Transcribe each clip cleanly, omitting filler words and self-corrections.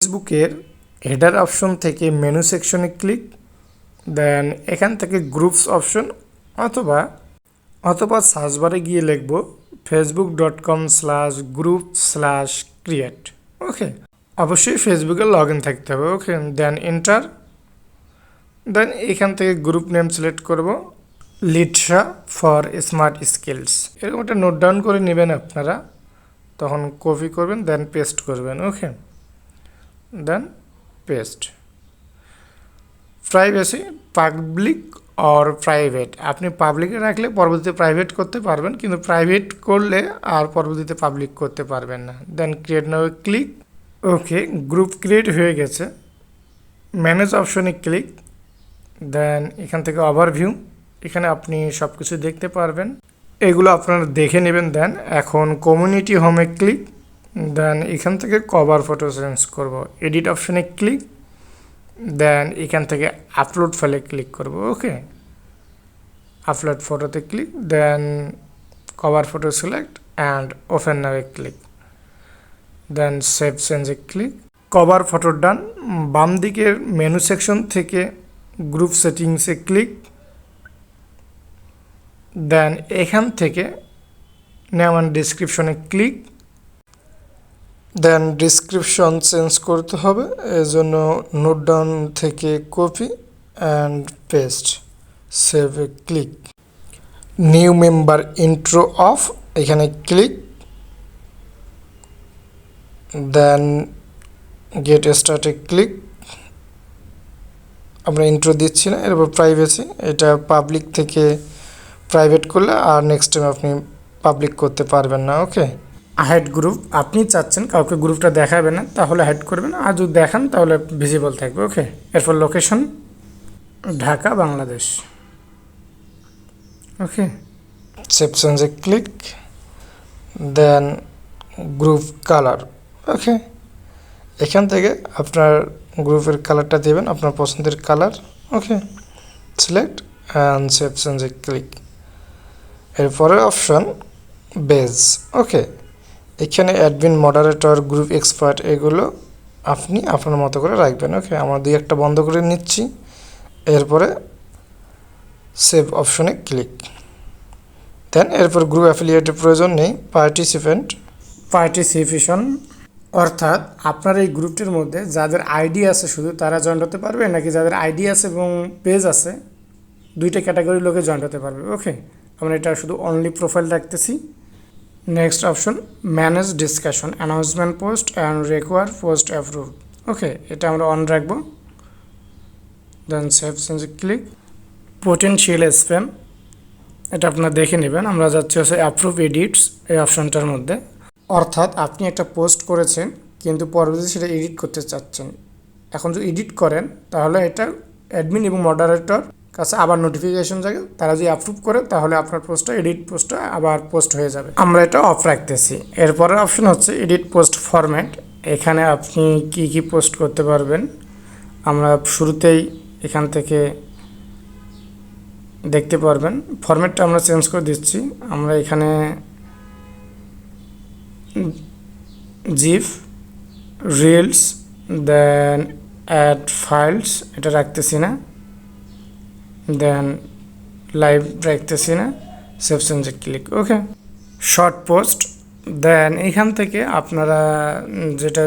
ফেসবুকের header option থেকে menu সেকশনে ক্লিক, দেন এখান থেকে গ্রুপস অপশন অথবা সার্চ বারে গিয়ে লিখব facebook.com/group/create। ওকে, অবশ্যই ফেসবুকে লগ ইন থাকতে হবে। ওকে, দেন এন্টার, দেন এখান থেকে গ্রুপ নেম সিলেক্ট করব লিডসা ফর স্মার্ট স্কিলস। এরকম একটা নোট ডাউন করে নেবেন আপনারা, তখন কপি করবেন, দেন পেস্ট করবেন। Okay, then paste. Privacy public or private, আপনি পাবলিকে রাখলে পরবর্তীতে প্রাইভেট করতে পারবেন, কিন্তু প্রাইভেট করলে আর পরবর্তীতে পাবলিক করতে পারবেন না। দেন ক্রিয়েট নাও ক্লিক। ওকে, গ্রুপ ক্রিয়েট হয়ে গেছে। ম্যানেজ অপশনে ক্লিক, দেন এখান থেকে ওভারভিউ, এখানে আপনি সব কিছু দেখতে পারবেন, এগুলো আপনারা দেখে নেবেন। দেন এখন কমিউনিটি হোমে ক্লিক, দেন এখান থেকে কভার ফটো চেঞ্জ করব, এডিট অপশনে ক্লিক, দেন এখান থেকে আপলোড ফাইলে ক্লিক করব। ওকে, আপলোড ফটোতে click, then cover photo select and open now click, then save চেঞ্জে ক্লিক। Cover photo done. বাম দিকের মেনু সেকশন থেকে গ্রুপ সেটিংসে ক্লিক, দেন এখান থেকে নেম অ্যান্ড ডিসক্রিপশনে ক্লিক, দেন ডিসক্রিপশন চেঞ্জ করতে হবে, এজন্য নোট ডাউন থেকে কপি অ্যান্ড পেস্ট, সেভে click. New member intro of, এখানে ক্লিক, দেন গেট স্টার্টে ক্লিক। আমরা ইন্ট্রো দিচ্ছি না। এরপর প্রাইভেসি, এটা পাবলিক থেকে প্রাইভেট করলে আর নেক্সট টাইম আপনি পাবলিক করতে পারবেন না। ওকে, হাইড গ্রুপ, আপনি চাচ্ছেন কাউকে গ্রুপটা দেখাবেন না, তাহলে হাইড করবেন, আর যদি দেখান তাহলে ভিজিবল থাকবে। ওকে, এরপর location Dhaka, Bangladesh. Okay, save চেঞ্জে click, then group colour. Okay, এখান থেকে আপনার গ্রুপের কালারটা দেবেন, আপনার পছন্দের colour. Okay, select and save চেঞ্জে ক্লিক। এরপরের অপশন বেজ। ওকে, এখানে অ্যাডমিন, মডারেটর, গ্রুপ এক্সপার্ট, এগুলো আপনি আপনার মতো করে রাখবেন। ওকে, আমরা দুই একটা বন্ধ করে নিচ্ছি। এরপরে সেভ অপশনে ক্লিক, দেন এরপর গ্রুপ অ্যাফিলিয়েটের প্রয়োজন নেই। পার্টিসিপেশন, অর্থাৎ আপনার এই গ্রুপটির মধ্যে যাদের আইডি আছে শুধু তারা জয়েন হতে পারবে, নাকি যাদের আইডি আছে এবং পেজ আছে দুইটা ক্যাটাগরির লোকে জয়েন হতে পারবে। ওকে, আমরা এটা শুধু অনলি প্রোফাইল রাখতেছি। Next option manage discussion, announcement post and require post approve. Okay, এটা আমরা অন রাখবো, দেন সেভ চেঞ্জে ক্লিক। পোটেনশিয়াল স্প্যাম, এটা আপনারা দেখে নেবেন। আমরা যাচ্ছি হচ্ছে অ্যাপ্রুভ এডিটস এই অপশনটার মধ্যে, অর্থাৎ আপনি একটা পোস্ট করেছেন কিন্তু পরবর্তীতে সেটা এডিট করতে চাচ্ছেন। এখন যদি এডিট করেন তাহলে এটা অ্যাডমিন এবং মডারেটর কাছে আবার নোটিফিকেশন যাবে, তারা যদি অ্যাপ্রুভ করে তাহলে আপনার পোস্টটা, এডিট পোস্টটা আবার পোস্ট হয়ে যাবে। আমরা এটা অফ রাখতেছি। এরপরের অপশন হচ্ছে এডিট পোস্ট ফরম্যাট, এখানে আপনি কি পোস্ট করতে পারবেন আমরা শুরুতেই এখান থেকে দেখতে পারবেন। ফরম্যাটটা আমরা চেঞ্জ করে দিচ্ছি। আমরা এখানে জিফ, রিলস, দেন অ্যাড ফাইলস এটা রাখতেছি না, দেন লাইভ রাখতেছি না, সেভ চেঞ্জে ক্লিক। ওকে, শর্ট পোস্ট, দেন এখান থেকে আপনারা যেটা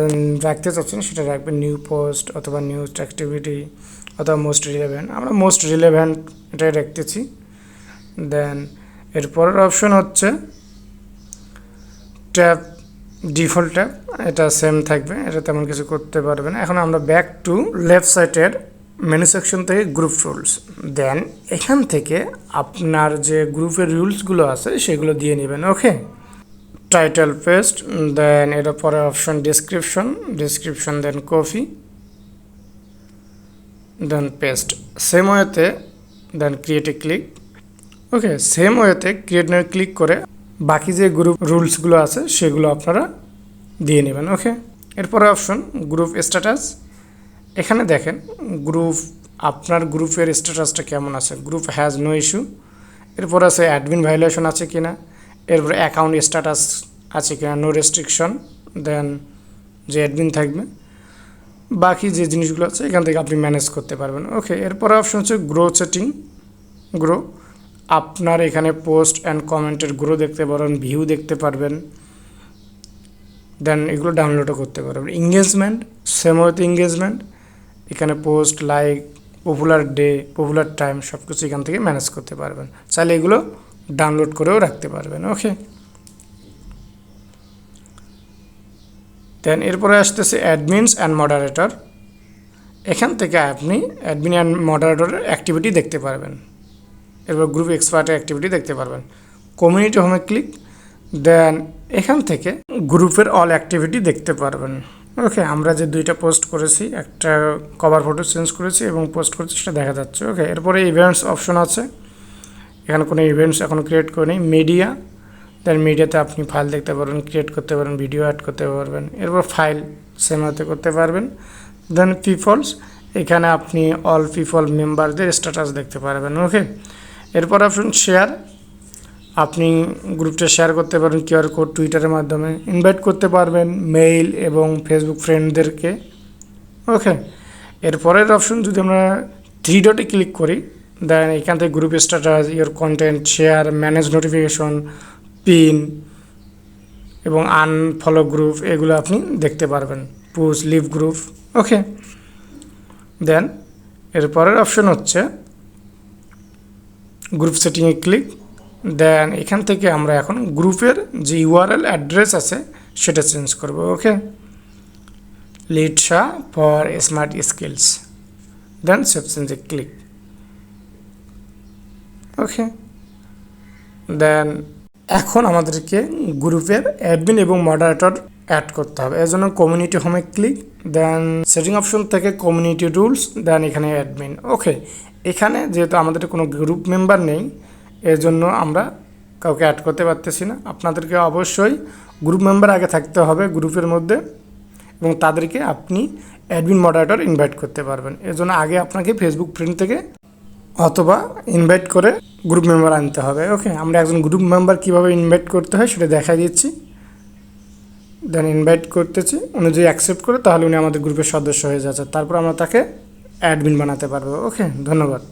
রাখতে চাচ্ছেন সেটা রাখবেন, নিউ পোস্ট অথবা নিউজ অ্যাক্টিভিটি অথবা মোস্ট রিলেভেন্ট। আমরা মোস্ট রিলেভেন্ট এটাই রাখতেছি। দেন এরপরের অপশন হচ্ছে ট্যাব, ডিফল্ট ট্যাব, এটা সেম থাকবে, এটা তেমন কিছু করতে পারবে না। এখন আমরা ব্যাক টু লেফট সাইডের মেনু সেকশন থেকে গ্রুপ রুলস, দেন এখান থেকে আপনার যে গ্রুপের রুলসগুলো আছে সেগুলো দিয়ে নেবেন। ওকে, টাইটেল পেস্ট, দেন এর পরে অপশন ডিসক্রিপশন, দেন কপি, দেন পেস্ট। সেম ওয়েতে দেন ক্রিয়েটে ক্লিক। ওকে, সেম ওয়েতে ক্রিয়েট নাও ক্লিক করে বাকি যে গ্রুপ রুলসগুলো আছে সেগুলো আপনারা দিয়ে নেবেন। ওকে, এরপরে অপশন গ্রুপ স্ট্যাটাস, এখানে দেখেন গ্রুপ, আপনার গ্রুপের স্ট্যাটাসটা কেমন আছে। গ্রুপ হ্যাজ নো ইস্যু, এরপর আছে অ্যাডমিন ভায়োলেশন আছে কিনা, এরপরে অ্যাকাউন্ট স্ট্যাটাস আছে কিনা, নো রেস্ট্রিকশন, দেন যে অ্যাডমিন থাকবে, বাকি যে জিনিসগুলো আছে এখান থেকে আপনি ম্যানেজ করতে পারবেন। ওকে, এরপরে অপশন হচ্ছে গ্রো সেটিং। গ্রো, আপনার এখানে পোস্ট অ্যান্ড কমেন্টের গ্রো দেখতে পারবেন, ভিউ দেখতে পারবেন, দেন এগুলো ডাউনলোডও করতে পারবেন। এঙ্গেজমেন্ট, সেম উইথ এঙ্গেজমেন্ট, এখানে post, like, popular day, popular time সব কিছু এখান থেকে ম্যানেজ করতে পারবেন। চাইলে এগুলো ডাউনলোড করেও রাখতে পারবেন। ওকে, দেন এরপরে আসতেছে অ্যাডমিনস অ্যান্ড মডারেটর। এখান থেকে আপনি অ্যাডমিন অ্যান্ড মডারেটরের অ্যাক্টিভিটি দেখতে পারবেন। এরপর গ্রুপ এক্সপার্টের অ্যাক্টিভিটি দেখতে পারবেন। কমিউনিটি হোমে ক্লিক, দেন এখান থেকে গ্রুপের অল অ্যাক্টিভিটি দেখতে পারবেন। ওকে, আমরা যে দুইটা পোস্ট করেছি, একটা কভার ফটো চেঞ্জ করেছি এবং পোস্ট করেছি, সেটা দেখা যাচ্ছে। ওকে, এরপরে ইভেন্টস অপশন আছে, এখানে কোনো ইভেন্টস এখন ক্রিয়েট করে নেই। মিডিয়া, দেন মিডিয়াতে আপনি ফাইল দেখতে পারবেন, ক্রিয়েট করতে পারেন, ভিডিও অ্যাড করতে পারবেন। এরপর ফাইল সেমাতে করতে পারবেন। দেন পিপলস, এখানে আপনি অল পিপল মেম্বারদের স্ট্যাটাস দেখতে পারবেন। ওকে, এরপর অপশন শেয়ার, আপনি গ্রুপটা শেয়ার করতে পারেন কিউআর কোড টুইটারের মাধ্যমে, ইনভাইট করতে পারবেন মেইল এবং ফেসবুক ফ্রেন্ডদেরকে। ওকে, এরপরের অপশন যদি আমরা 3 ডটে ক্লিক করি, দেন এখান থেকে group status, your content, share, manage notification, pin এবং আনফলো গ্রুপ, এগুলো আপনি দেখতে পারবেন। Push, leave group. Okay, then এরপরের অপশন হচ্ছে গ্রুপ সেটিংয়ে ক্লিক, দেন এখান থেকে আমরা এখন গ্রুপের যে ইউআরএল অ্যাড্রেস আছে সেটা চেঞ্জ করব। Okay, LeadSaha for smart skills, then save চেঞ্জে ক্লিক। ওকে, দেন এখন আমাদেরকে গ্রুপের অ্যাডমিন এবং মডারেটর অ্যাড করতে হবে। এর জন্য কমিউনিটি হোমে ক্লিক, দেন সেটিং অপশন থেকে কমিউনিটি রুলস, দেন এখানে অ্যাডমিন। ওকে, এখানে যেহেতু আমাদের কোনো গ্রুপ মেম্বার নেই, এর জন্য আমরা কাউকে অ্যাড করতে পারতেছি না। আপনাদেরকে অবশ্যই গ্রুপ মেম্বার আগে থাকতে হবে গ্রুপের মধ্যে, এবং তাদেরকে আপনি অ্যাডমিন মডারেটর ইনভাইট করতে পারবেন। এর জন্য আগে আপনাকে ফেসবুক ফ্রেন্ড থেকে অথবা ইনভাইট করে গ্রুপ মেম্বার আনতে হবে। ওকে, আমরা একজন গ্রুপ মেম্বার কীভাবে ইনভাইট করতে হয় সেটা দেখাই দিচ্ছি। দেন ইনভাইট করতেছি, উনি যদি অ্যাকসেপ্ট করে তাহলে উনি আমাদের গ্রুপের সদস্য হয়ে যাচ্ছে, তারপর আমরা তাকে অ্যাডমিন বানাতে পারবো। ওকে, ধন্যবাদ।